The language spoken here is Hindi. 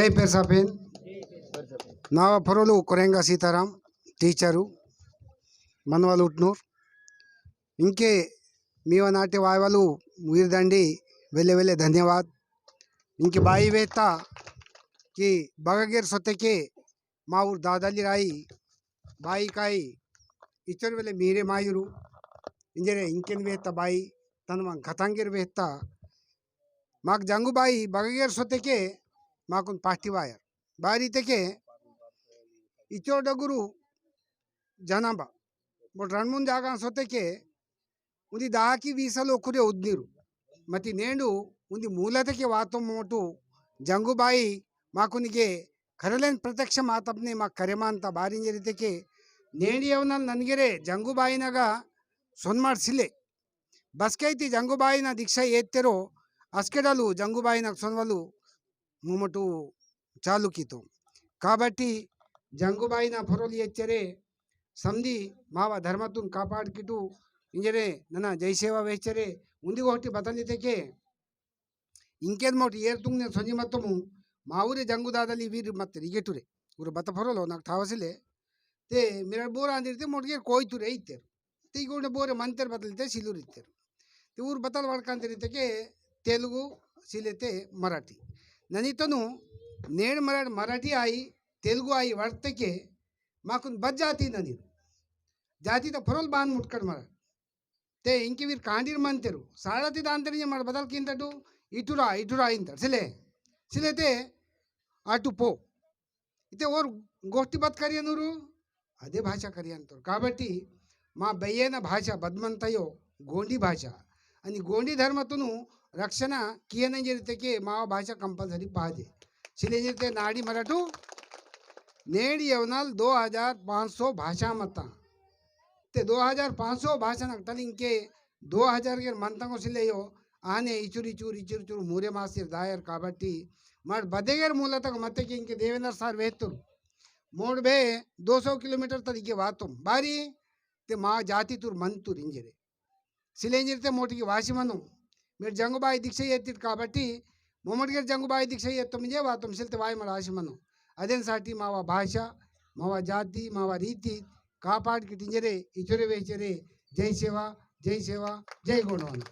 जय पेरसापेन नाव फरोलु कोरेंगा सीताराम टीचरू मनवाल उट्नूर इंके मीवा नाटे वायवालू वीरदंडी वेले वेले धन्यवाद इंके बाई वेता कि बगगेर सोते के माऊर दादाली राई बाई काई इचर वेले मीरे मायूरू इंजरे इंकेन वेता बाई तनवा गतांगेर वेता माक जंगू बाई बगगेर सोते के माकुन पाठी वायर बारी तेके इचोर डगुरु जनाबा बोट रणमुन जागा सोते के उदी दाकी वीसलो कुरे उद्नीरू मती नेंडू उदी मूलते के वातो मोटू जंगू बाई माकुनिगे खरलेन प्रत्यक्ष मातपने मा करेमांता बारिंजरिते के नेंडी यवनल ननगिरे जंगू बाई नगा सोन्मार्सिले बस्कैती जंगू बाई ना दीक्षा एत्तेरो अस्केडलू जंगू बाई ना सोनवलू मुमटू चालू की तो काबट्टी जंगूबाई ना फरोली एच्चरे समधी मावा धर्मतुन कापाड़ किटू इंजरे नना जय सेवा वेच्चरे उंदी गोटी बतली के इंकेद मोट येर तुंगने सोजी मतमु माऊरे जंगू दादली वीर मत रिगेटुरे उर बत फरोलो नाक ठावसिले ते मेरा बोर आंदिरते मोटगे कोई तुरे इत्तेर ते गोडे बोरे मंतर बतलते सिलूर इत्तेर ते उर बतल वडकांदिरते के तेलुगु सिलेते मराठी ननीतनु नेड़ मराठी आई तेलुगु आई वर्ते के माकुन बच जाती ननी जाती तो फरोल बान मुटकड़ मर ते इंकी वीर कांडीर मंतेरू साड़ती दांतरी मर बदल किंतटू इटुरा इटुरा इंतर सिले सिले ते अटू पो इते और गोष्टी बत करियनुरू अदे भाषा करियंतोर काबट्टी मा बय्येन भाषा बदमंतयो गोंडी भाषा आणि गोंडी धर्मतुनु रक्षण कियनंजिरते के माव भाषा कंपल्सरी पाजे सिलेंजिरते नाडी मराठू नेड यवनल 2500 भाषा मता ते 2500 भाषा नकटल इंके 2000 के मंतंगो सिलेयो आने इचुरी चूर इचुरी चूर मूरे मासिर दायर काबट्टी मर बदेगर मूलतक मते के इंके देवेंद्र सार वेतुर मोड़ बे 200 किलोमीटर तरीके वातुम बारी ते मा जाति तुर मंतुर इंजरे सिलेंजिरते मोटी की वासी मनु मेरे जंगुबाई दीक्षा येत्तिट काबट्टी मोमटगेर जंगुबाई दीक्षा येत्तोमिजे वातुम सिलते वाई मराशी मनु अदेन साटी मावा भाषा मावा जाति मावा रीति कापाड़ किटिंजरे इचोरे वेचरे जय सेवा जय गौंडवाना।